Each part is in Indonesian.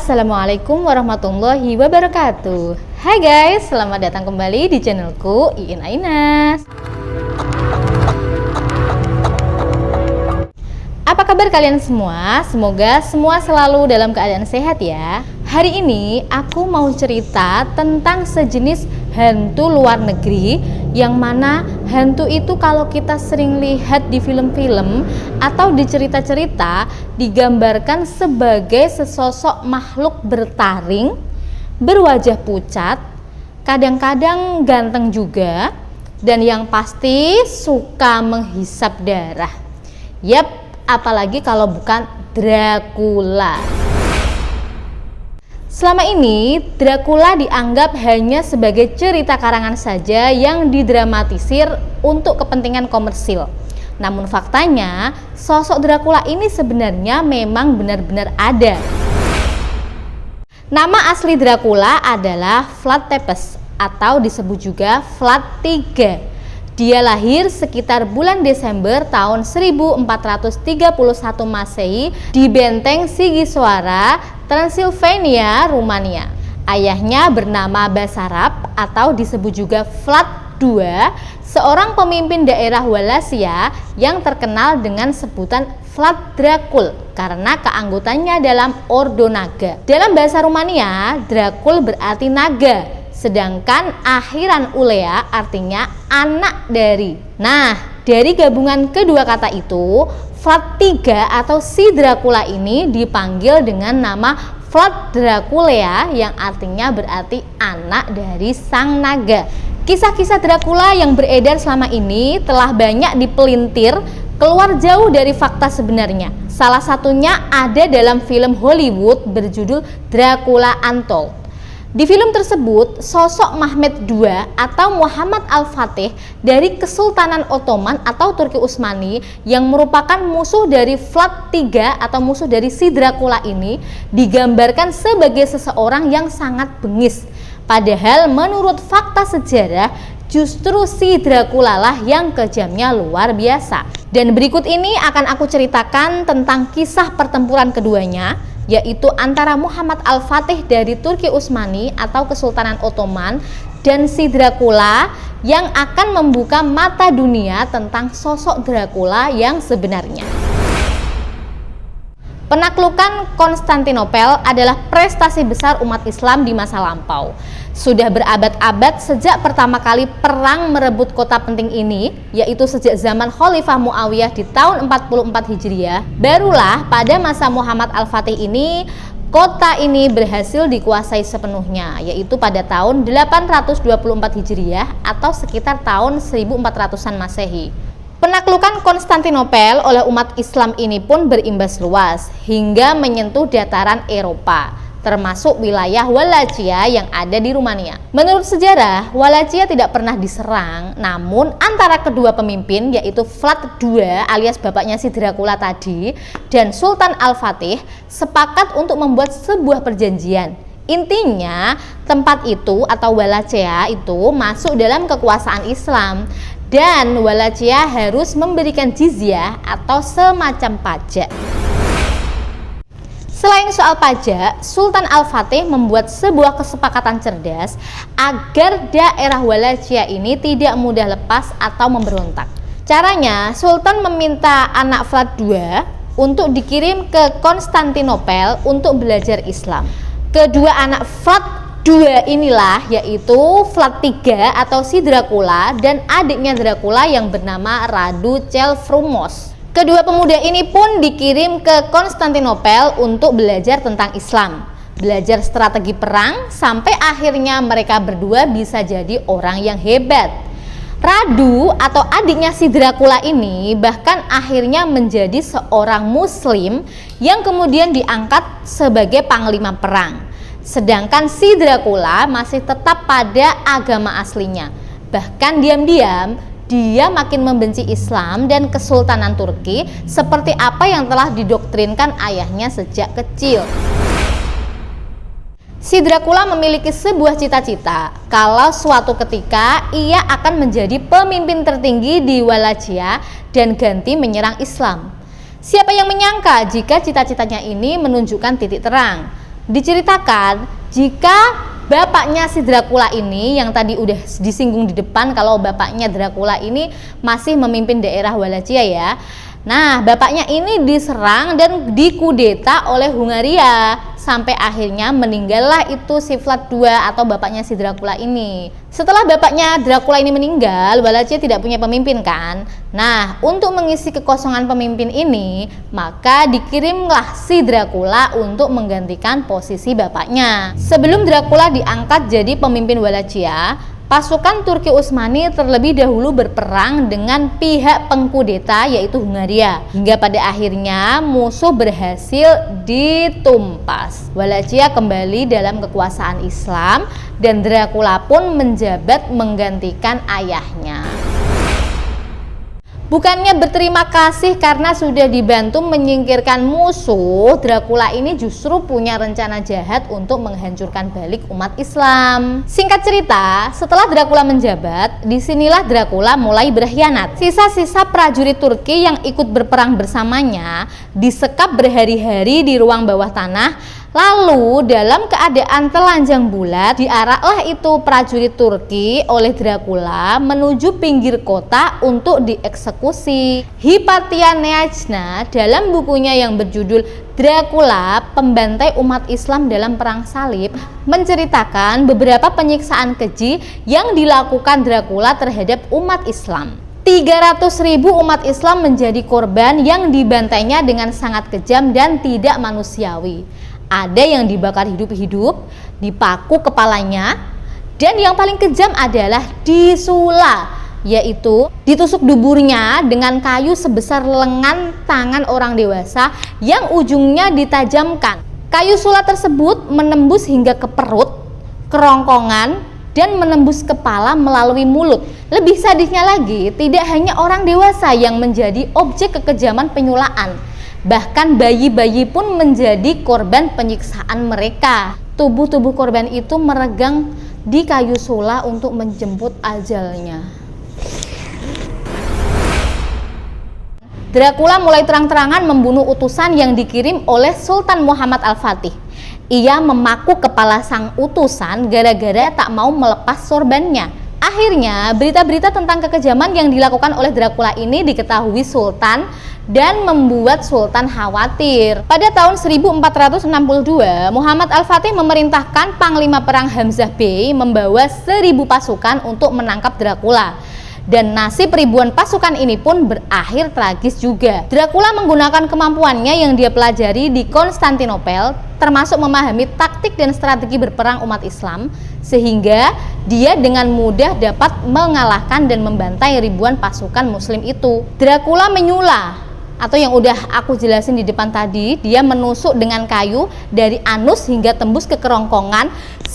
Assalamualaikum warahmatullahi wabarakatuh. Hai guys, selamat datang kembali di channelku Iin Ainas. Apa kabar kalian semua? Semoga semua selalu dalam keadaan sehat ya. Hari ini aku mau cerita tentang sejenis hantu luar negeri, yang mana hantu itu kalau kita sering lihat di film-film atau di cerita-cerita digambarkan sebagai sesosok makhluk bertaring, berwajah pucat, kadang-kadang ganteng juga, dan yang pasti suka menghisap darah. Yap, apalagi kalau bukan Dracula. Selama ini, Dracula dianggap hanya sebagai cerita karangan saja yang didramatisir untuk kepentingan komersil. Namun faktanya, sosok Dracula ini sebenarnya memang benar-benar ada. Nama asli Dracula adalah Vlad Tepes atau disebut juga Vlad III. Dia lahir sekitar bulan Desember tahun 1431 Masehi di Benteng Sighiswara, Transilvania, Rumania. Ayahnya bernama Basarab atau disebut juga Vlad II, seorang pemimpin daerah Wallachia yang terkenal dengan sebutan Vlad Dracul karena keanggotaannya dalam Ordo Naga. Dalam bahasa Rumania, Dracul berarti naga, sedangkan akhiran ulea artinya anak dari. Nah, dari gabungan kedua kata itu, Vlad III atau si Dracula ini dipanggil dengan nama Vlad Draculea yang artinya berarti anak dari sang naga. Kisah-kisah Dracula yang beredar selama ini telah banyak dipelintir keluar jauh dari fakta sebenarnya. Salah satunya ada dalam film Hollywood berjudul Dracula Untold. Di film tersebut, sosok Mehmed II atau Muhammad Al-Fatih dari Kesultanan Ottoman atau Turki Utsmani yang merupakan musuh dari Vlad III atau musuh dari si Dracula ini digambarkan sebagai seseorang yang sangat bengis. Padahal menurut fakta sejarah, justru si Dracula lah yang kejamnya luar biasa. Dan berikut ini akan aku ceritakan tentang kisah pertempuran keduanya, yaitu antara Muhammad Al-Fatih dari Turki Utsmani atau Kesultanan Ottoman dan si Dracula, yang akan membuka mata dunia tentang sosok Dracula yang sebenarnya. Penaklukan Konstantinopel adalah prestasi besar umat Islam di masa lampau. Sudah berabad-abad sejak pertama kali perang merebut kota penting ini, yaitu sejak zaman Khalifah Muawiyah di tahun 44 Hijriah. Barulah pada masa Muhammad Al-Fatih ini, kota ini berhasil dikuasai sepenuhnya, yaitu pada tahun 824 Hijriah atau sekitar tahun 1400-an Masehi. Penaklukan Konstantinopel oleh umat Islam ini pun berimbas luas hingga menyentuh dataran Eropa, termasuk wilayah Wallachia yang ada di Rumania. Menurut sejarah, Wallachia tidak pernah diserang, namun antara kedua pemimpin yaitu Vlad II alias bapaknya si Dracula tadi dan Sultan Al-Fatih sepakat untuk membuat sebuah perjanjian. Intinya, tempat itu atau Wallachia itu masuk dalam kekuasaan Islam dan Wallachia harus memberikan jizyah atau semacam pajak. Selain soal pajak, Sultan Al-Fatih membuat sebuah kesepakatan cerdas agar daerah Wallachia ini tidak mudah lepas atau memberontak. Caranya, Sultan meminta anak Vlad II untuk dikirim ke Konstantinopel untuk belajar Islam. Kedua anak Vlad II inilah yaitu Vlad III atau si Dracula dan adiknya Dracula yang bernama Radu Celfrumos. Kedua pemuda ini pun dikirim ke Konstantinopel untuk belajar tentang Islam, belajar strategi perang, sampai akhirnya mereka berdua bisa jadi orang yang hebat. Radu atau adiknya si Dracula ini bahkan akhirnya menjadi seorang muslim yang kemudian diangkat sebagai panglima perang. Sedangkan si Dracula masih tetap pada agama aslinya. Bahkan diam-diam dia makin membenci Islam dan Kesultanan Turki seperti apa yang telah didoktrinkan ayahnya sejak kecil. Si Dracula memiliki sebuah cita-cita kalau suatu ketika ia akan menjadi pemimpin tertinggi di Wallachia dan ganti menyerang Islam. Siapa yang menyangka jika cita-citanya ini menunjukkan titik terang? Diceritakan jika bapaknya si Dracula ini yang tadi udah disinggung di depan, kalau bapaknya Dracula ini masih memimpin daerah Wallachia ya. Nah, bapaknya ini diserang dan dikudeta oleh Hungaria sampai akhirnya meninggallah itu si Vlad II atau bapaknya si Dracula ini. Setelah bapaknya Dracula ini meninggal, Wallachia tidak punya pemimpin kan. Nah, untuk mengisi kekosongan pemimpin ini, maka dikirimlah si Dracula untuk menggantikan posisi bapaknya. Sebelum Dracula diangkat jadi pemimpin Wallachia, pasukan Turki Utsmani terlebih dahulu berperang dengan pihak pengkudeta yaitu Hungaria. Hingga pada akhirnya musuh berhasil ditumpas. Wallachia kembali dalam kekuasaan Islam dan Dracula pun menjabat menggantikan ayahnya. Bukannya berterima kasih karena sudah dibantu menyingkirkan musuh, Dracula ini justru punya rencana jahat untuk menghancurkan balik umat Islam. Singkat cerita, setelah Dracula menjabat, disinilah Dracula mulai berkhianat. Sisa-sisa prajurit Turki yang ikut berperang bersamanya disekap berhari-hari di ruang bawah tanah. Lalu dalam keadaan telanjang bulat diaraklah itu prajurit Turki oleh Dracula menuju pinggir kota untuk dieksekusi. Hypatia Neachna dalam bukunya yang berjudul Dracula, Pembantai Umat Islam dalam Perang Salib, menceritakan beberapa penyiksaan keji yang dilakukan Dracula terhadap umat Islam. 300.000 umat Islam menjadi korban yang dibantainya dengan sangat kejam dan tidak manusiawi. Ada yang dibakar hidup-hidup, dipaku kepalanya, dan yang paling kejam adalah disula, yaitu ditusuk duburnya dengan kayu sebesar lengan tangan orang dewasa yang ujungnya ditajamkan. Kayu sula tersebut menembus hingga ke perut, kerongkongan, dan menembus kepala melalui mulut. Lebih sadisnya lagi, tidak hanya orang dewasa yang menjadi objek kekejaman penyulaan, bahkan bayi-bayi pun menjadi korban penyiksaan mereka. Tubuh-tubuh korban itu meregang di kayu sula untuk menjemput ajalnya. Dracula mulai terang-terangan membunuh utusan yang dikirim oleh Sultan Muhammad Al-Fatih. Ia memaku kepala sang utusan gara-gara tak mau melepas sorbannya. Akhirnya, berita-berita tentang kekejaman yang dilakukan oleh Dracula ini diketahui Sultan dan membuat Sultan khawatir. Pada tahun 1462, Muhammad Al-Fatih memerintahkan Panglima Perang Hamzah Bey membawa 1.000 pasukan untuk menangkap Dracula. Dan nasib ribuan pasukan ini pun berakhir tragis juga. Dracula menggunakan kemampuannya yang dia pelajari di Konstantinopel, termasuk memahami taktik dan strategi berperang umat Islam, sehingga dia dengan mudah dapat mengalahkan dan membantai ribuan pasukan muslim itu. Dracula menyula, atau yang udah aku jelasin di depan tadi, dia menusuk dengan kayu dari anus hingga tembus ke kerongkongan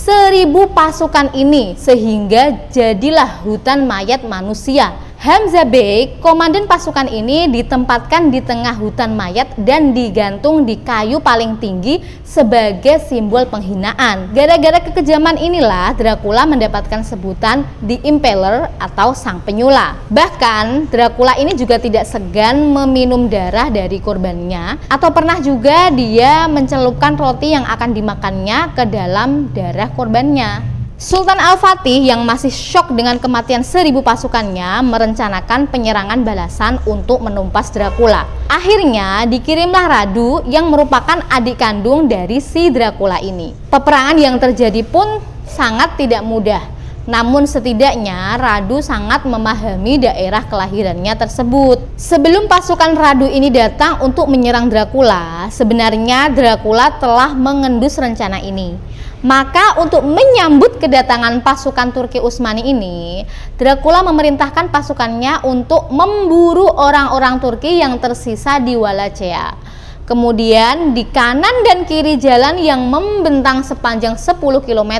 1.000 pasukan ini, sehingga jadilah hutan mayat manusia. Hamzah Bey, komandan pasukan ini, ditempatkan di tengah hutan mayat dan digantung di kayu paling tinggi sebagai simbol penghinaan. Gara-gara kekejaman inilah Dracula mendapatkan sebutan The Impaler atau sang penyula. Bahkan Dracula ini juga tidak segan meminum darah dari korbannya, atau pernah juga dia mencelupkan roti yang akan dimakannya ke dalam darah korbannya. Sultan Al-Fatih yang masih syok dengan kematian 1.000 pasukannya merencanakan penyerangan balasan untuk menumpas Dracula. Akhirnya dikirimlah Radu yang merupakan adik kandung dari si Dracula ini. Peperangan yang terjadi pun sangat tidak mudah. Namun setidaknya Radu sangat memahami daerah kelahirannya tersebut. Sebelum pasukan Radu ini datang untuk menyerang Dracula, sebenarnya Dracula telah mengendus rencana ini. Maka untuk menyambut kedatangan pasukan Turki Utsmani ini, Dracula memerintahkan pasukannya untuk memburu orang-orang Turki yang tersisa di Wallachia. Kemudian di kanan dan kiri jalan yang membentang sepanjang 10 km,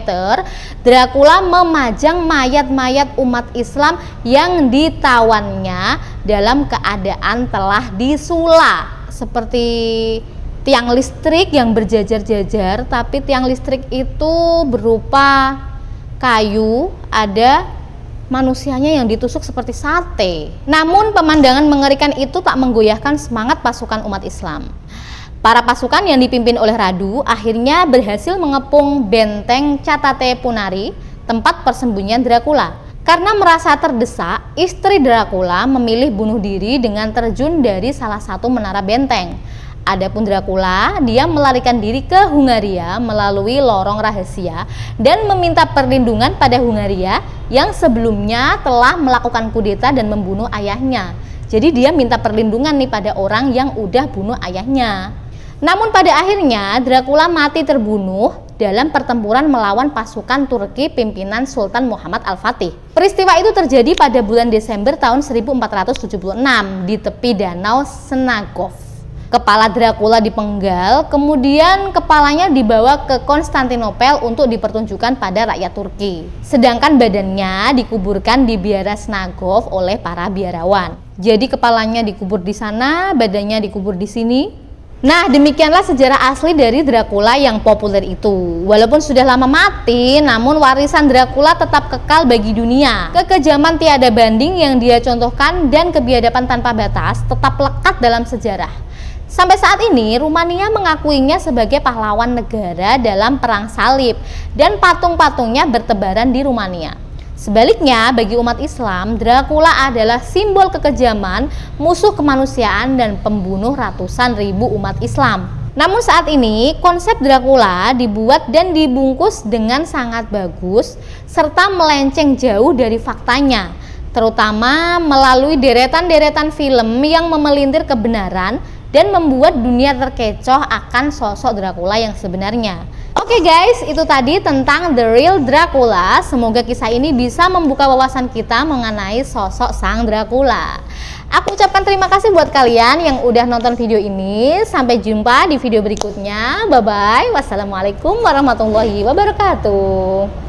Dracula memajang mayat-mayat umat Islam yang ditawannya dalam keadaan telah disula, seperti tiang listrik yang berjajar-jajar, tapi tiang listrik itu berupa kayu, ada manusianya yang ditusuk seperti sate. Namun pemandangan mengerikan itu tak menggoyahkan semangat pasukan umat Islam. Para pasukan yang dipimpin oleh Radu akhirnya berhasil mengepung benteng Catate Punari, tempat persembunyian Dracula. Karena merasa terdesak, istri Dracula memilih bunuh diri dengan terjun dari salah satu menara benteng. Adapun Dracula, dia melarikan diri ke Hungaria melalui lorong rahasia dan meminta perlindungan pada Hungaria yang sebelumnya telah melakukan kudeta dan membunuh ayahnya. Jadi dia minta perlindungan nih pada orang yang udah bunuh ayahnya. Namun pada akhirnya Dracula mati terbunuh dalam pertempuran melawan pasukan Turki pimpinan Sultan Muhammad Al-Fatih. Peristiwa itu terjadi pada bulan Desember tahun 1476 di tepi danau Snagov. Kepala Dracula dipenggal, kemudian kepalanya dibawa ke Konstantinopel untuk dipertunjukkan pada rakyat Turki. Sedangkan badannya dikuburkan di biara Snagov oleh para biarawan. Jadi kepalanya dikubur di sana, badannya dikubur di sini. Nah, demikianlah sejarah asli dari Dracula yang populer itu. Walaupun sudah lama mati, namun warisan Dracula tetap kekal bagi dunia. Kekejaman tiada banding yang dia contohkan dan kebiadaban tanpa batas tetap lekat dalam sejarah. Sampai saat ini, Rumania mengakuinya sebagai pahlawan negara dalam Perang Salib dan patung-patungnya bertebaran di Rumania. Sebaliknya, bagi umat Islam, Dracula adalah simbol kekejaman, musuh kemanusiaan, dan pembunuh ratusan ribu umat Islam. Namun saat ini, konsep Dracula dibuat dan dibungkus dengan sangat bagus, serta melenceng jauh dari faktanya, terutama melalui deretan-deretan film yang memelintir kebenaran dan membuat dunia terkecoh akan sosok Dracula yang sebenarnya. Oke guys, itu tadi tentang The Real Dracula. Semoga kisah ini bisa membuka wawasan kita mengenai sosok sang Dracula. Aku ucapkan terima kasih buat kalian yang udah nonton video ini. Sampai jumpa di video berikutnya. Bye bye. Wassalamualaikum warahmatullahi wabarakatuh.